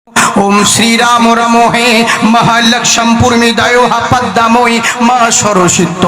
ओम श्री राम रमोहे महालक्ष्मपुरमी दयो पद्दामयी मा सरसित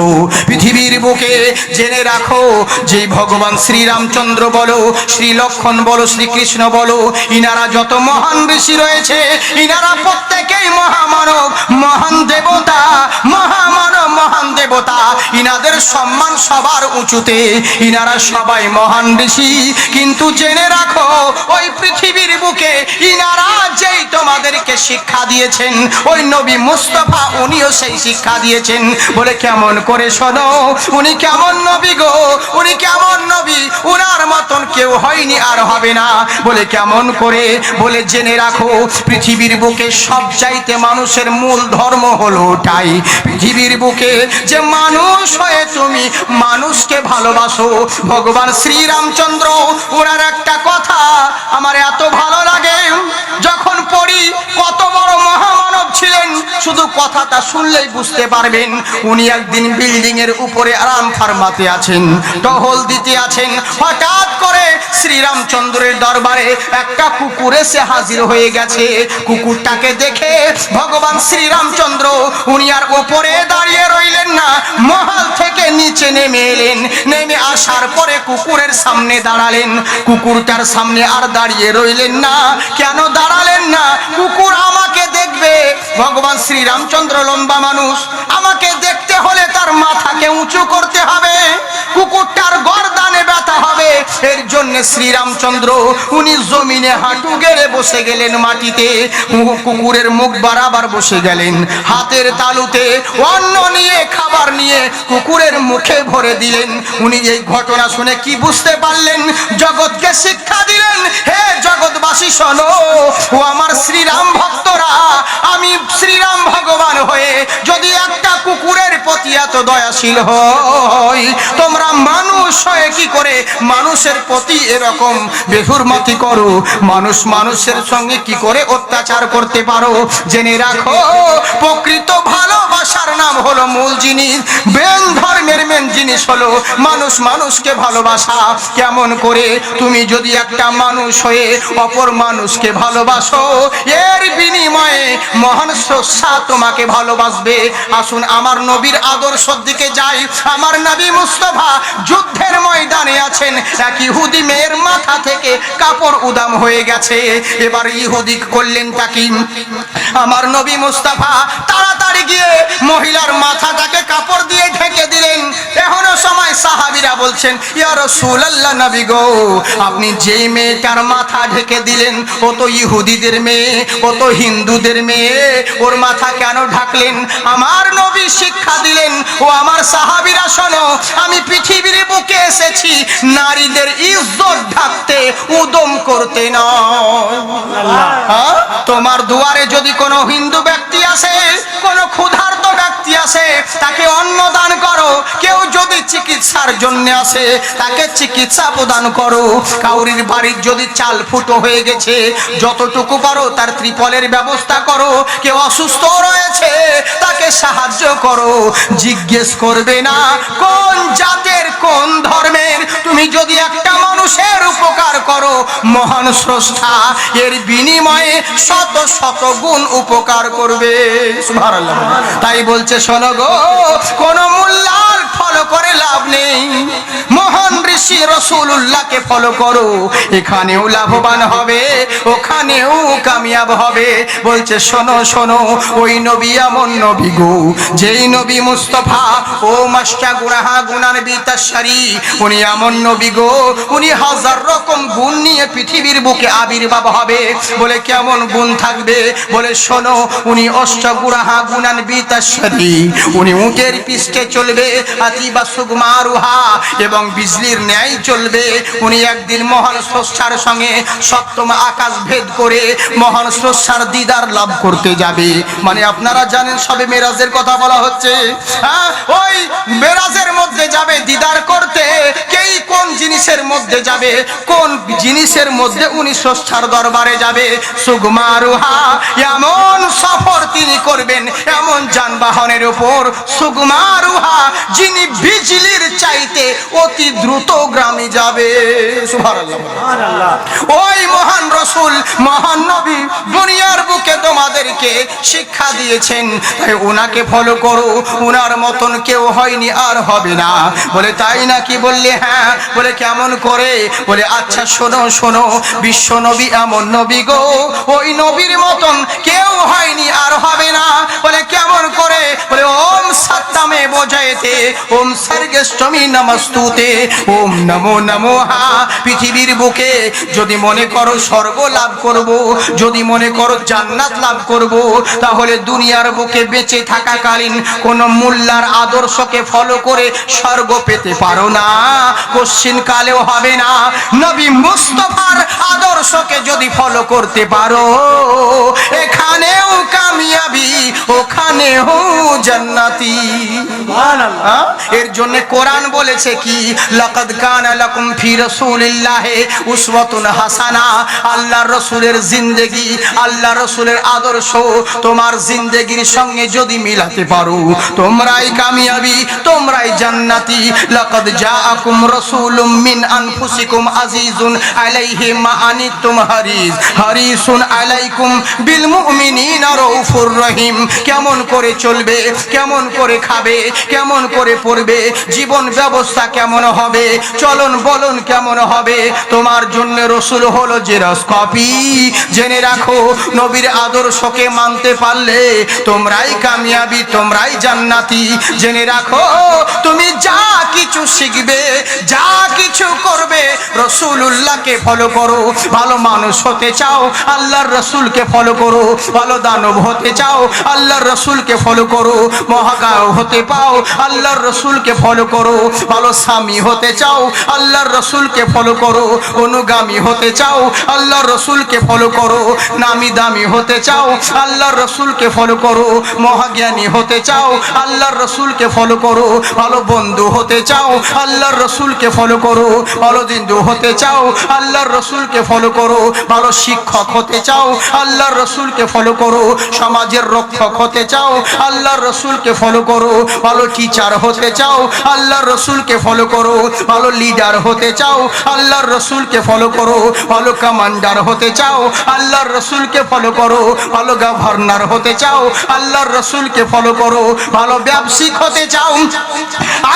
पृथिवीर बुके जेने राखो जे भगवान श्री रामचंद्र बोलो श्री लक्ष्मण बोलो श्री कृष्ण बोलो इनारा जत महान ऋषि रयेछे इनारा प्रत्येकेई महामानव महान देवता महामानव महान देवता इनादेर सम्मान सबार उंचुते इनारा सबाई महान ऋषि किन्तु जेने राखो ओई पृथिवीर बुके इनारा যেই তোমাদেরকে শিক্ষা দিয়েছেন ওই নবী মুস্তাফা উনিও সেই শিক্ষা দিয়েছেন বলে কেমন করে শোনো উনি কেমন নবী গো উনি কেমন নবী উনার মতন কেউ হয়নি আর হবে না বলে কেমন করে বলে জেনে রাখো পৃথিবীর বুকে সবচাইতে মানুষের মূল ধর্ম হলো ওটাই পৃথিবীর বুকে যে মানুষ হয়ে তুমি মানুষকে ভালোবাসো ভগবান শ্রী রামচন্দ্র ওনার একটা কথা আমার এত ভালো লাগে যখন পড়ি কত বড় মহামানব ছিলেন শুধু কথাটা শুনলেই বুঝতে পারবেন উনি একদিন বিল্ডিং এর উপরে আরাম ফরমাতে আছেন টহল দিতে আছেন হঠাৎ করে শ্রী রামচন্দ্রের দরবারে একটা কুকুর এসে হাজির হয়ে গেছে কুকুরটাকে দেখে ভগবান শ্রী রামচন্দ্র উনি আর উপরে দাঁড়িয়ে রইলেন না মহল থেকে নিচে নেমে এলেন নেমে আসার পরে কুকুরের সামনে দাঁড়ালেন কুকুরটার সামনে আর দাঁড়িয়ে রইলেন না কেন দাঁড়ালেন না কুকুর আমাকে দেখবে ভগবান শ্রী রামচন্দ্র লম্বা মানুষ আমাকে দেখতে হলে তার মাথাকে উঁচু করতে হবে কুকুরটার গর্দানে ব্যথা হবে এর জন্য শ্রী রামচন্দ্র উনি জমিনে হাঁটু গেড়ে বসে গেলেন মাটিতে কুকুরের মুখ বরাবর বসে গেলেন হাতের তালুতে অন্ন নিয়ে খাবার নিয়ে কুকুরের মুখে ভরে দিলেন উনি এই ঘটনা শুনে কি বুঝতে পারলেন জগৎকে শিক্ষা দিলেন হে জগৎবাসী শোনো ও আমার শ্রীরাম ভক্তরা আমি শ্রীরাম ভগবান হয়ে যদি একটা কুকুরের প্রতি এত দয়াশীল হই তোমরা মানুষ হয়ে কি করে মানুষের প্রতি এরকম বেহুরমতি করো মানুষ মানুষের সঙ্গে কি করে অত্যাচার করতে পারো জেনে রাখো প্রকৃত ভালোবাসার নাম হলো মূল জিনিস মেন ধর্মের মেন জিনিস হলো মানুষ মানুষকে ভালোবাসা কেমন করে তুমি যদি একটা মানুষ হয়ে অপর মানুষকে ভালোবাসো এর বিনিময়ে মহান স্রষ্টা তোমাকে ভালোবাসবে আসুন আমার নবীর আদর্শের দিকে যাই আমার নবী মুস্তাফা যুদ্ধের ময়দানে আছেন এক ইহুদি মেয়ের মাথা থেকে কাপড় উদাম হয়ে গেছে এবার ইহুদি করলেন কি আমার নবী মুস্তাফা তাড়াতাড়ি গিয়ে মহিলার মাথাটাকে কাপড় দিয়ে ঢেকে দিলেন এখনো সময় সাহাবীরা বলছেন ইয়া রাসূলুল্লাহ নবী গো আপনি যেই মেয়েটার মাথা ঢেকে দিলেন ও তো ইহুদিদের মেয়ে ও তো হিন্দুদের মেয়ে ওর মাথা কেন ঢাকলেন আমার নবী শিক্ষা দিলেন ও আমার সাহাবীরা শোনো আমি পৃথিবীর বুকে এসেছি নারীদের ইজ্জত ঢাকতে উদম করতে নয় তোমার দুয়ারে যদি কোনো হিন্দু ব্যক্তি আসে কোনো ক্ষুধার্ত ব্যক্তি আসে তাকে অন্ন দান করো কেউ যদি চিকিৎসার জন্য আসে তাকে চিকিৎসা প্রদান করো কাউরির বাড়ির যদি চাল ফুটো হয়ে গেছে যতটুকু পারো তার ত্রিপলের ব্যবস্থা করো কেউ অসুস্থ রয়েছে তাকে সাহায্য করো জিজ্ঞেস করবে না কোন জাতের কোন ধর্মের তুমি যদি একটা মানুষের উপকার করো মহান স্রষ্টা এর বিনিময়ে শত শত গুণ উপকার করবে সুবহানাল্লাহ তাই বলছে শোনো গো কোন মোল্লার ফলো করে লাভ নেই মহান ঋষি রাসূলুল্লাহকে ফলো করো এখানেও লাভবান হবে ওখানেও কামিয়াব হবে বলছে শোনো শোনো ওই নবী এমন নবী গো যেই নবী মুস্তাফা ও মাশা গুনাহা গুনার বিতাশারি উনি এমন নবী গো উনি হাজার রকম গুণ নিয়ে পৃথিবীর বুকে আবির্ভাব হবে বলে কেমন গুণ থাকবে বলে শোনো উনি অষ্টগুরাহা গুনান বিতাশারি উনি উটের পিষ্টে চলবে আতিবা সুগমারুহা এবং বিজলির ন্যায় চলবে উনি একদিন মহান স্রষ্টার সঙ্গে সপ্তম আকাশ ভেদ করে মহান স্রষ্টার দিদার লাভ করতে যাবে মানে আপনারা জানেন সবে মেরাজের কথা বলা হচ্ছে ওই মেরাজের মধ্যে যাবে দিদার করতে কেই কোন জিনিসের মধ্যে যাবে কোন জিনিসের মধ্যে উনি স্রষ্টার দরবারে যাবে সুগমারুহা এমন সফর তিনি করবেন এমন যানবাহনের উপর সুগমারুহা যিনি বিজলির চাইতে অতি দ্রুত গ্রামে যাবে সুবহানাল্লাহ ওই মহান রাসূল মহান নবী দুনিয়া আমাদেরকে শিক্ষা দিয়েছেন, তাই ওনাকে ফলো করো, ওনার মতন কেউ হয়নি আর হবে না। বলে তাই নাকি? বললে হ্যাঁ। বলে কেমন করে? বলে আচ্ছা শোনো শোনো, বিশ্ব নবী এমন নবী গো, ওই নবীর মতন কেউ হয়নি আর হবে না। বলে কেমন করে? বলে ওম সত্তামে বোঝাইতে, ওম সর্গষ্টমী নমস্তুতে, ওম নমো নমোহা। পৃথিবীর বুকে যদি মনে করো স্বর্গ লাভ করব, যদি মনে করো জান্নাত লাভ করব, তাহলে দুনিয়ার বুকে বেঁচে থাকাকালীন কোন মোল্লার আদর্শকে ফলো করে স্বর্গ পেতে পারো না, কোশ্চিন কালেও হবে না। নবী মুস্তাফার আদর্শকে যদি ফলো করতে পারো, এখানেও কামিয়াবি, ওখানেও জান্নাতি। সুবহানাল্লাহ। এর জন্য কোরআন বলেছে কি, লাকাদ কানা লাকুম ফি রাসূলিল্লাহি উসওয়াতুন হাসানা। আল্লাহর রাসূলের জিন্দেগি, আল্লাহর রাসূলের আদর্শ তোমার জিন্দেগির সঙ্গে যদি মিলাতে পারো, তোমরাই কামিয়াবি, তোমরাই জান্নাতি। লাকাদ জাআকুম রাসূলুম মিন আনফুসিকুম আজিজুন আলাইহি মা আনিতুম হারিসুন আলাইকুম বিল মুমিনিনা রাউফুর রহিম। কেমন করে চলবে, কেমন করে খাবে, কেমন করে পড়বে, জীবন ব্যবস্থা কেমন হবে, চলন বলন কেমন হবে, তোমার জন্য রাসূল হলো জেরক্স কপি। জেনে রাখো, নবীর আদর্শকে মানতে পারলে তোমরাই কামিয়াবি, তোমরাই জান্নাতি। জেনে রাখো, তুমি যা কিছু শিখবে, যা কিছু করবে, রাসূলুল্লাহকে ফলো করো। ভালো মানুষ হতে চাও, আল্লাহর রাসূলকে ফলো করো। ভালো দানব হতে চাও, আল্লাহর রাসূলকে ফলো করো। মহাকায় হতে পাও, আল্লাহর রাসূলকে ফলো করো। ভালো স্বামী হতে চাও, আল্লাহর রাসূলকে ফলো করো। অনুগামী হতে চাও, আল্লাহর রাসূলকে ফলো করো। নামি দামি হতে চাও, আল্লাহর রাসূলকে ফলো করো। মহাজ্ঞানী হতে চাও, আল্লাহর রাসূলকে ফলো করো। ভালো বন্ধু হতে চাও, আল্লাহর রাসূলকে ফলো করো। ভালো দিনদু হতে চাও, আল্লাহর রাসূলকে ফলো করো। ভালো শিক্ষক হতে চাও, আল্লাহর রাসূলকে ফলো করো। সমাজের রক্ষক হতে চাও, আল্লাহর রাসূলকে ফলো করো। ভালো টিচার হতে চাও, আল্লাহর রাসূলকে ফলো করো। ভালো লিডার হতে চাও, আল্লাহর রাসূলকে ফলো করো। ভালো কমান্ডার হতে চাও, আল্লাহর রাসূলকে ফলো করো। ভালো গভর্নর হতে চাও, আল্লাহর রাসূলকে ফলো করো। ভালো ব্যবসায়িক হতে চাও,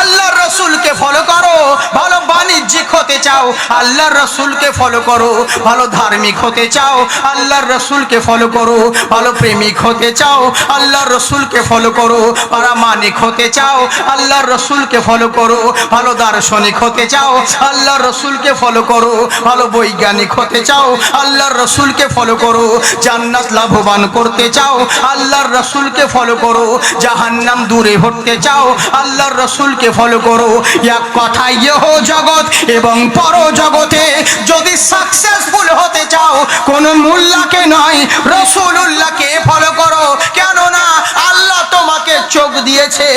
আল্লাহর রাসূলকে ফলো করো। ভালো বাণিজ্যিক হতে চাও, আল্লাহর রাসূলকে ফলো করো। ভালো ধার্মিক হতে চাও, আল্লাহর রাসূলকে ফলো করো। ভালো প্রেমিক হতে চাও, আল্লাহর রাসূলকে ফলো করো। প্রামাণিক হতে চাও, আল্লাহর রাসূলকে ফলো করো। ভালো দার্শনিক হতে চাও, আল্লাহর রাসূলকে ফলো করো। ভালো বৈজ্ঞানিক হতে চাও, আল্লাহর রাসূলকে ফলো করো। জান্নাত লাভবান করতে চাও, আল্লাহর রাসূলকে ফলো করো। জাহান্নাম দূরে হতে চাও, আল্লাহর রাসূলকে ফলো করো। এক কথায় ইহ জগৎ এবং পর জগতে যদি সাকসেসফুল হতে চাও, কোন মোল্লাকে নয়, রাসূলুল্লাহকে ফলো করো। কেন না, আল্লাহ তোমাকে চোখ দিয়েছে,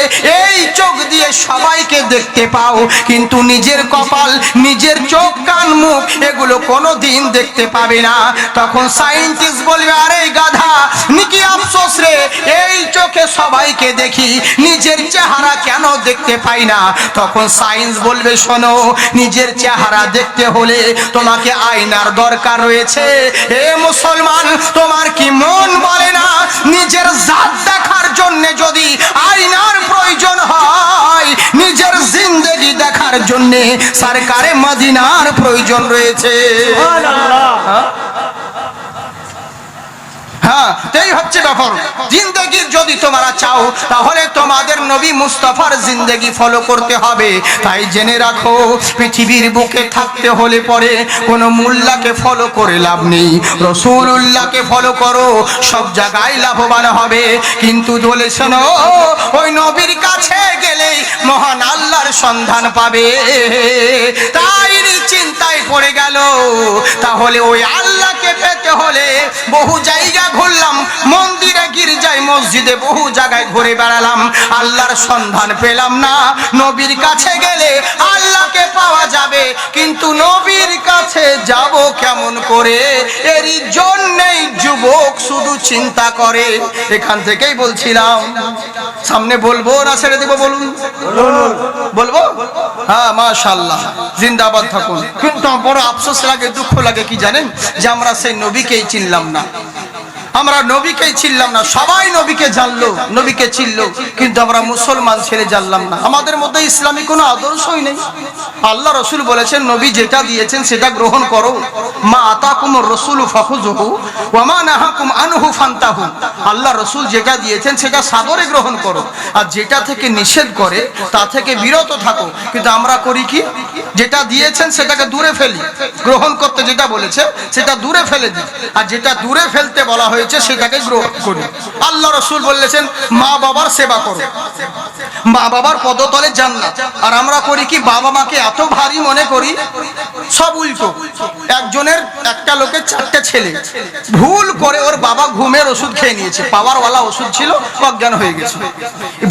এই চোখ দিয়ে সবাইকে দেখতে পাও, কিন্তু নিজের কপাল, নিজের চোখ, কান, মুখ এগুলো কোনোদিন দেখতে পাবে না। তখন সায়েন্টিস্ট বলবে, আরে গাধা, নিকি আফসোস রে, এই চোখে সবাইকে দেখি, নিজের চেহারা কেন দেখতে পাই না? তখন সায়েন্স বলবে, শোনো, নিজের চেহারা দেখতে হলে তোমাকে আয়নার দরকার রয়েছে। হে মুসলমান, তোমার কি মন বলে না নিজের জাত দেখার জন্য যদি আয়নার প্রয়োজন হয়, নিজের জিন্দেগি দেখার জন্য সরকারে মদিনার প্রয়োজন রয়েছে। হ্যাঁ, এই হচ্ছে ব্যাপার। জিন্দেগি যদি তোমরা চাও, তাহলে তোমাদের নবী মুস্তাফার জিন্দেগি ফলো করতে হবে। তাই জেনে রাখো, পৃথিবীর বুকে থাকতে হলে পরে কোনো মোল্লাকে ফলো করে লাভ নেই, রাসূলুল্লাহকে ফলো করো, সব জায়গায় লাভবান হবে। কিন্তু বলে শোনো, ওই নবীর কাছে গেলেই মহান আল্লাহর সন্ধান পাবে। তাই চিন্তায় পড়ে গেল, তাহলে ওই আল্লাহকে পেতে হলে বহু জায়গা ঘুরলাম, মন্দিরে, গির্জায়, মসজিদে, বহু জায়গায় ঘুরে বেড়ালাম, আল্লাহর সন্ধান পেলাম না। নবীর কাছে গেলে আল্লাহকে পাওয়া যাবে, কিন্তু নবীর কাছে যাব কেমন করে? এর জন্যই যুবক শুধু চিন্তা করে। এখান থেকেই বলছিলাম, সামনে বলবো না ছেড়ে দেবো? বলুন, বলবো? হ্যাঁ, মাশাআল্লাহ, জিন্দাবাদ থাকুন। কিন্তু বড় আফসোস লাগে, দুঃখ লাগে, কি জানেন, যে আমরা সেই নবীকেই চিনলাম না। আমরা নবীকেই চিনলাম না, সবাই নবীকে জানলো, নবীকে চিনলো, কিন্তু আমরা মুসলমান ছেড়ে জানলাম না। আমাদের মধ্যে ইসলামী কোনো আদর্শই নেই। আল্লাহ রসুল বলেছেন নবী যেটা দিয়েছেন সেটা গ্রহণ করো। মা আতাকুমুর রাসূলু ফাখুযুহু ওয়া মা নাহাকুম আনহু ফান্তাহু। আল্লাহ রসুল যেটা দিয়েছেন সেটা সাদরে গ্রহণ করো, আর যেটা থেকে নিষেধ করে তা থেকে বিরত থাকো। কিন্তু আমরা করি কি, যেটা দিয়েছেন সেটাকে দূরে ফেলি, গ্রহণ করতে যেটা বলেছে সেটা দূরে ফেলে দিই, আর যেটা দূরে ফেলতে বলা হয়েছে সেটাকে গ্রহণ করি। আল্লাহ রসুল বলেছেন মা বাবার সেবা করো, মা বাবার পদতলে জান্নাত। আর আমরা করি কি, বাবা মাকে এত ভারী মনে করি, সব উল্টো। একজনের, একটা লোকের 4টে ছেলে, ভুল করে ওর বাবা ঘুমের ওষুধ খেয়ে নিয়েছে, পাওয়ারওয়ালা ওষুধ ছিল, অজ্ঞান হয়ে গেছে।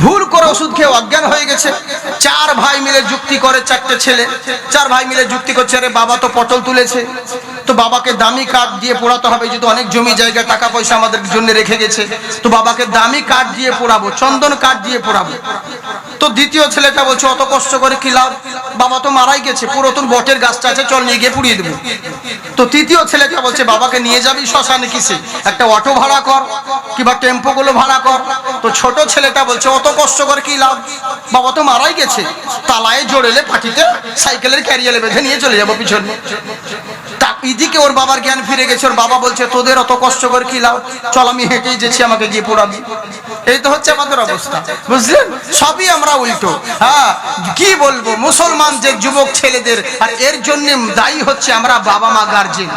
ভুল করে ওষুধ খেয়ে অজ্ঞান হয়ে গেছে। 4 ভাই মিলে যুক্তি করে, 4টে ছেলে, 4 ভাই মিলে যুক্তি করছে, আরে বাবা তো পটল তুলেছে, তো বাবাকে দামি কাঠ দিয়ে পোড়াতে হবে, যেহেতু অনেক জমি জায়গা টাকা পয়সা আমাদের জন্য রেখে গেছে, তো বাবাকে দামি কাঠ দিয়ে পোড়াবো, চন্দন কাঠ দিয়ে পোড়াবো। তো দ্বিতীয় ছেলেটা বলছে অত কষ্ট করে কি লাভ, বাবা তো মারাই গেছে, পুরাতন বটের গাছটা আছে, চল নিয়ে গিয়ে পুড়িয়ে দেবো। তো তৃতীয় ছেলেটা বলছে বাবাকে নিয়ে যাবি শ্মশানে, কিসে, একটা অটো ভাড়া কর কিংবা টেম্পো গুলো ভাড়া কর। তো ছোট ছেলেটা বলছে অত কষ্ট করে কি লাভ, বাবা তো মারাই গেছে, তালায় জোড়েলে পাঠিতে সাইকেলের ক্যারিয়ালে বেঁধে নিয়ে চলে যাবো পিছনে। এদিকে ওর বাবার জ্ঞান ফিরে গেছে, ওর বাবা বলছে তোদের অত কষ্ট করে কি লাভ, চল আমি হেঁটেই যেছি, আমাকে গিয়ে পোড়াবি। এই তো হচ্ছে আমাদের অবস্থা, বুঝলেন? সবই আমরা উল্টো। হ্যাঁ, কি বলবো, মুসলমান যে যুবক ছেলেদের, আর এর জন্য দায়ী হচ্ছে আমরা বাবা মা গার্জেন।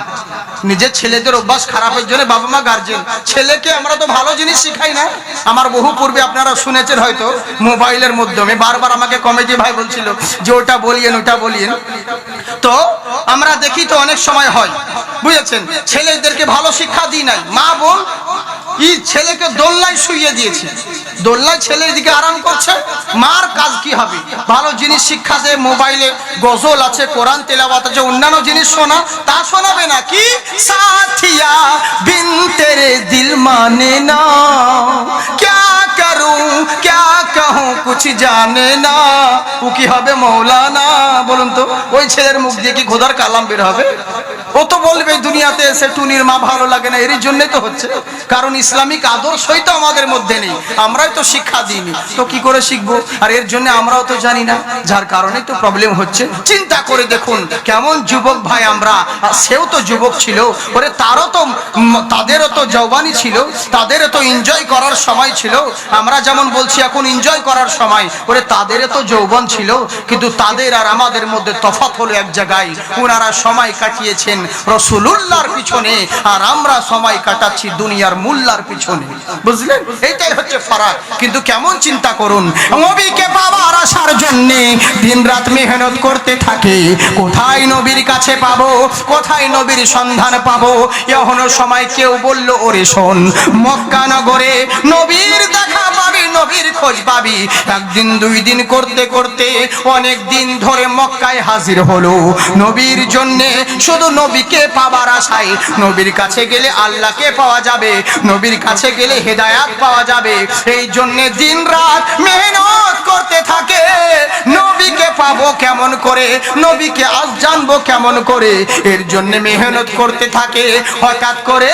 নিজের ছেলেদের অভ্যাস খারাপের জন্য বাবা মা গার্জেন। ছেলেকে আমরা তো ভালো জিনিস শিখাই না। আমার বহু পূর্বে আপনারা শুনেছেন হয়তো, মোবাইলের মাধ্যমে বারবার আমাকে কমিটি ভাই বলছিল যে ওটা বলিয়েন, ওটা বলিয়েন। তো আমরা দেখি তো অনেক সময় হয়, বুঝেছেন, ছেলেদেরকে ভালো শিক্ষা দিই নাই, মা বোন এই ছেলেকে দোলনায় শুইয়ে দিয়েছে, দোলনায় ছেলে এদিকে আরাম করছে, মার কাজ কি হবে, ভালো জিনিস শিক্ষা দে, মোবাইলে গজল আছে, কোরআন তেলাওয়াত আছে, অন্যান্য জিনিস শোনা, তা শোনাবে না। কি সাথিয়া বিন তেরে দিল মানে না, ক্যা করুঁ ক্যা कहूं कुछ जाने ना, ও কি হবে মৌলানা, বলুন তো? ওই ছেলের মুখ দিয়ে কি খোদার কালাম বের হবে? ও তো বলবে দুনিয়াতে এসে টুনির মা ভালো লাগে না, এরই জন্যই তো হচ্ছে, কারণ ইসলামিক আদর্শই তো আমাদের মধ্যে নেই, আমরাই তো শিক্ষা দিইনি, তো কি করে শিখবো? আর এর জন্য আমরাও তো জানি না, যার কারণেই তো প্রবলেম হচ্ছে। চিন্তা করে দেখুন কেমন যুবক ভাই আমরা, আর সেও তো যুবক ছিল, ওরে তারও তো, তাদেরও তো যৌবনী ছিল, তাদেরও তো এনজয় করার সময় ছিল। আমরা যেমন বলছি এখন এনজয় করার সময়, ওরে তাদেরও তো যৌবন ছিল, কিন্তু তাদের আর আমাদের মধ্যে তফাৎ হলো এক জায়গায়, ওনারা সময় কাটিয়েছেন রাসূলুল্লাহর পিছনে, আর আমরা সময় কাটাচ্ছি দুনিয়ার মুল্লার পিছনে, বুঝলেন? এইটাই হচ্ছে ফারাক। কিন্তু কেমন চিন্তা করুন, নবীকে পাওয়ার আসার জন্য দিনরাত মেহনত করতে থাকে, কোথায় নবীর কাছে পাবো, কোথায় নবীর সন্ধান পাবো। এখনো সময় কেউ বলল ওরে শোন, মক্কা নগরে নবীর দেখা পাবি, নবীর খোঁজ পাবি। একদিন 2 দিন করতে করতে অনেক দিন ধরে মক্কায় হাজির হলো নবীর জন্যে, শুধু নবীকে পাওয়ার আশায়। নবীর কাছে গেলে আল্লাহকে পাওয়া যাবে, নবীর কাছে গেলে হেদায়াত পাওয়া যাবে, এই জন্যে দিন রাত মেহনত করতে থাকে। নবীকে পাবো কেমন করে, নবীকে আজ জানবো কেমন করে, এর জন্য মেহনত করতে থাকে। হঠাৎ করে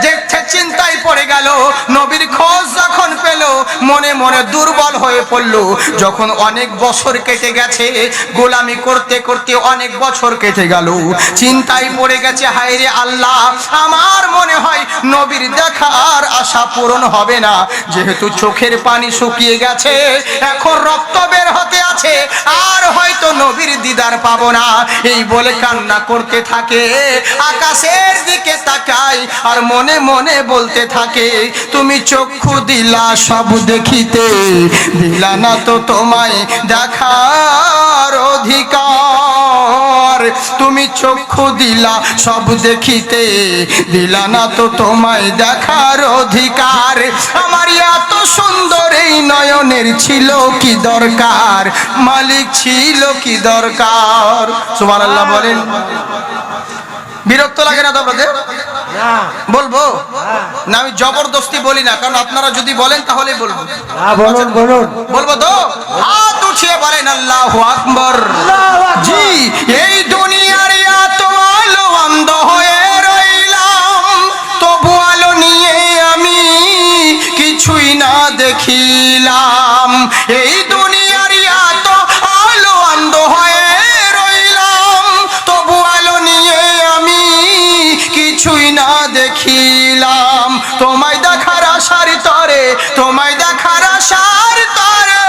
দেখতে চিন্তায় পড়ে গেল, নবীর খোঁজ যখন পেল মনে মনে দুর্বল হয়ে পড়ল। যখন অনেক বছর কেটে গেছে, গোলামি করতে করতে অনেক বছর কেটে গেল, চিন্তায় পড়ে গেছে, হায় রে আল্লাহ, আমার মনে হয় নবীর দেখার আশা পূরণ হবে না, যেহেতু চোখের পানি শুকিয়ে গেছে, এখন রক্ত বের হতে আছে, আর হয়তো নবীর দিদার পাবো না। এই বলে কান্না করতে থাকে, আকাশের দিকে তাকায় আর মনে মনে বলতে থাকে, তুমি চক্ষু দিলা সব দেখিতে, দিলা না তো তোমায় দেখার অধিকার। তুমি চক্ষু দিলা সব দেখিতে, দিলা না তো তোমায় দেখার অধিকার। আমার এত সুন্দর এই নয়নের ছিল কি দরকার, মালিক ছিল কি দরকার। সুবহানাল্লাহ বলেন। বিরক্ত লাগে না তো আপনাদের? বলবো না, আমি জবরদস্তি বলি না, কারণ আপনারা যদি বলেন তাহলে বলবো। বলুন বলুন, বলবো তো? হাত উঠিয়ে বলেন আল্লাহু আকবার। জি, এই দুনিয়ার এত আলো অন্ধ হয়ে রইলাম, তবু আলো নিয়ে তোমায় দেখার আশার তরে, তোমায় দেখার আশার তরে,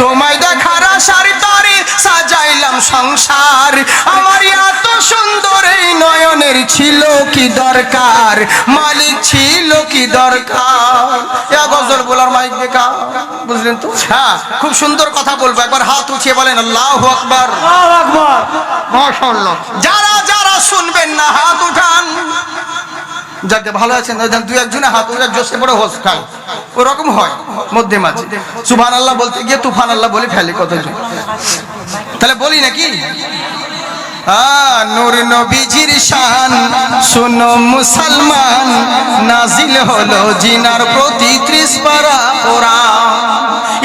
তোমায় দেখার আশার তরে সাজাইলাম সংসার। আমার এত সুন্দর এই নয়নের ছিল কি দরকার, মালিক ছিল কি দরকার। গজল বলার মাইক বেকার, বুঝলেন তো? হ্যাঁ, খুব সুন্দর কথা বলবো, একবার হাত উঠিয়ে বলেন আল্লাহু আকবার। আল্লাহু আকবার। মাশাআল্লাহ। যারা যারা শুনবেন না হাত উঠান। যাকে ভালো আছেন দুই একজনে হাত উঠে জোশে পড়ে হোস খায়, ওরকম হয় মধ্যে মাঝে। সুবহানাল্লাহ বলতে গিয়ে তুফান আল্লাহ বলে ফেলে কতজন। তাহলে বলি নাকি? নূর নবীজির শান শুনো মুসলমান, নাজিল হলো জিনার প্রতি 30 পারা কোরআন।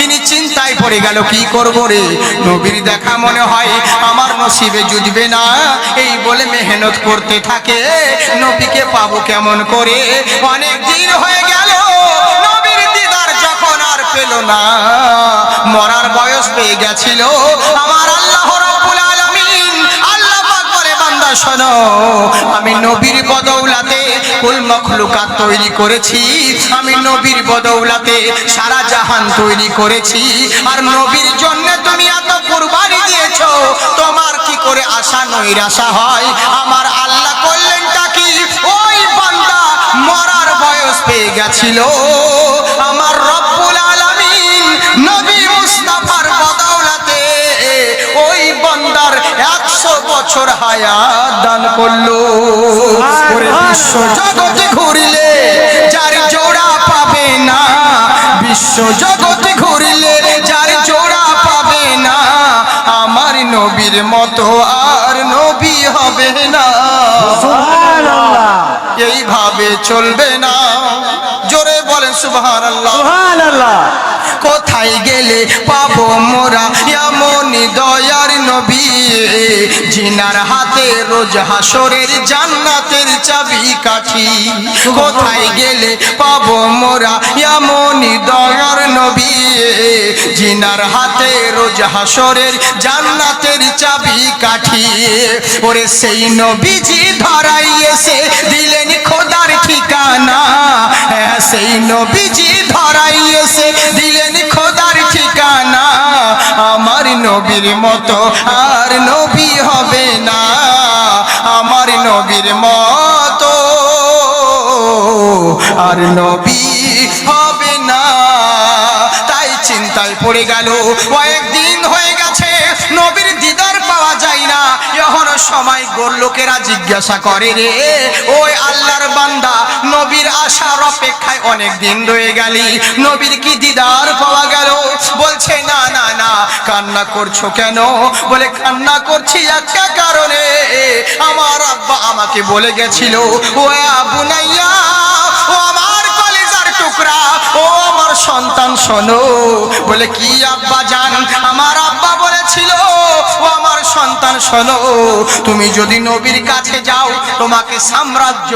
ইনি চিন্তায় পড়ে গেল, কি করব রে, নবীর দেখা মনে হয় আমার নসিবে জুটবে না, এই বলে মেহনত করতে থাকে। নবীকে পাবো কেমন করে? অনেক দিন হয়ে গেল নবীর দিদার যখন আর পেল না, মরার বয়স পেয়ে গেছিল। আমার আল্লাহ রাব্বুল আলামিন আল্লাহ পাক বলে, বান্দা শোনো, আমি নবীর বদৌলতে কুল মখলুকাত তৈরি করেছি, আমি নবীর বদৌলতে সারা জাহান তৈরি করেছি। আর নবীর জন্য তুমি এত কুরবানি দিয়েছো, তোমার কি করে আশা নৈরাশা হয়? আমার আল্লাহ করলেনটা কি? ওই বান্দা মরার বয়স পেয়ে গেছিল, আমার রব্বুল আলামিন নবী মুস্তাফার বদৌলতে ওই বান্দার 100 বছর হায়াত দান করলো। ওরে বিশ্ব জগতে ঘুরিলে যার জোড়া পাবে না, বিশ্ব জগতে ঘুরিলে যার জোড়া পাবে না, আমার নবীর মতো আর নবী হবে না। সুবহানাল্লাহ। এইভাবে চলবে না, জোরে বলেন সুবহানাল্লাহ। সুবহানাল্লাহ। কোথায় গেলে পাবো মোরা এমন দয়ার নবী, জিনার হাতে রোজ হাসরের জান্নাতের চাবি কাঠি। কোথায় গেলে পাবো মোরা এমন দয়ার নবী, জিনার হাতে রোজ হাসরের জান্নাতের চাবি কাঠি। ওরে সেই নবীজি ধরাই এসে দিলেন খোদার ঠিকানা, হ্যাঁ সেই নবীজি ধরাই এসে দিলেন খোদার ঠিকানা। আমার নবীর মতো আর নবী হবে না, আমার নবীর মতো আর নবী হবে না। তাই চিন্তায় পড়ে গেল, কয়েকদিন হয়ে গেছে নবীর দিদার পাওয়া যায় না। এখনো সময় গোর লোকেরা জিজ্ঞাসা করে, রে ওই আল্লাহর বান্দা, নবীর আশার অপেক্ষায় অনেক দিন রয়ে গেলি, নবীর কি দিদার পাওয়া গেল? বলছে না না না। কান্না করছো কেন? বলে কান্না করছি একটা কারণে, আমার আব্বা আমাকে বলে গেছিল, ও বুনাইয়া, ও আমার কলিজার টুকরা, ও আমার সন্তান শোনো। বলে কি আব্বা জান? আমার আব্বা বলেছিল, ও আমার সন্তান শোনো, তুমি যদি নবীর কাছে যাও তোমাকে সাম্রাজ্য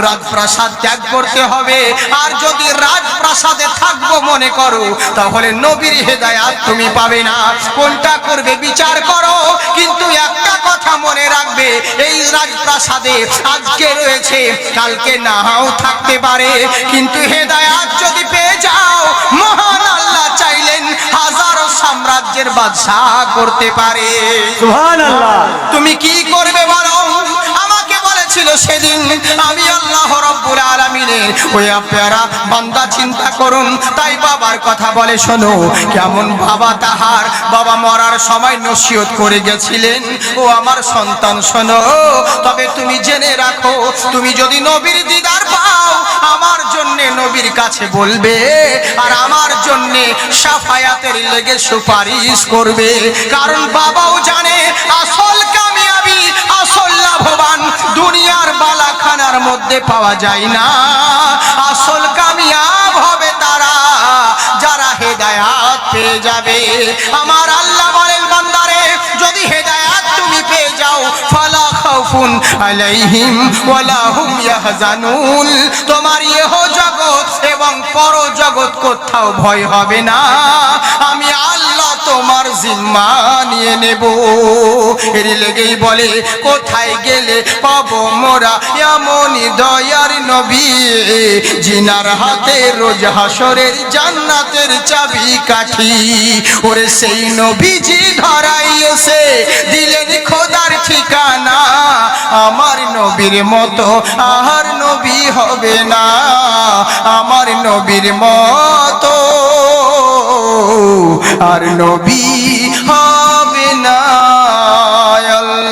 রাজপ্রাসাদ ত্যাগ করতে হবে, আর যদি রাজপ্রাসাদে থাকবো মনে করো তাহলে নবীর হেদায়াত তুমি পাবে না। কোনটা করবে বিচার করো, কিন্তু একটা কথা মনে রাখবে, এই রাজপ্রাসাদে আজকে রয়েছে কালকে নাও থাকতে পারে, কিন্তু হেদায়াত যদি পেয়ে যাও মহান আল্লাহ চাইলেন হাজারো সাম্রাজ্যের বাদশাহ করতে পারে। সুবহানাল্লাহ। তুমি কি করবে বলো? আমাকে বলেছিল সেদিন, আমি আল্লাহ রাব্বুল আলামিনের ওই আপনারা বান্দা চিন্তা করুন। তাই বাবার কথা বলে শোনো, কেমন বাবা তাহার, বাবা মরার সময় নসিহত করে গেছিলেন, ও আমার সন্তান শোনো, তবে তুমি জেনে রাখো, তুমি যদি নবীর দিদার পাও আমার জন্যে নবীর কাছে বলবে, আর আমার জন্যে শাফায়াতের লেগে সুপারিশ করবে। কারণ বাবাও জানে আসল কামিয়াবি, আসল লাভবান দুনিয়ার বালাখানার মধ্যে পাওয়া যায় না। আসল কামিয়াব হবে তারা যারা হেদায়াত পেয়ে যাবে। আমার আল্লাহ বলেন, বান্দারে যদি হেদায়াত তুমি পেয়ে যাও, ফালা খাউফুন আলাইহিম ওয়ালা হুম ইয়াহজানুন, তোমার ইহ জগৎ এবং পর জগৎ কোথাও ভয় হবে না। আমি আল্লাহ তোমার জিম্মা নিয়ে নেব। এর লেগেই বলে কোথায় গেলে পাবো মোরা এমনই দয়ার নবী, জিনার হাতে রোজ হাসরের জান্নাতের চাবি কাঠি। ওরে সেই নবীজি ধরাই এসে দিলেন খোদার ঠিকানা, আমার নবীর মতো আর নবী হবে না, আমার নবীর মতো আর নবী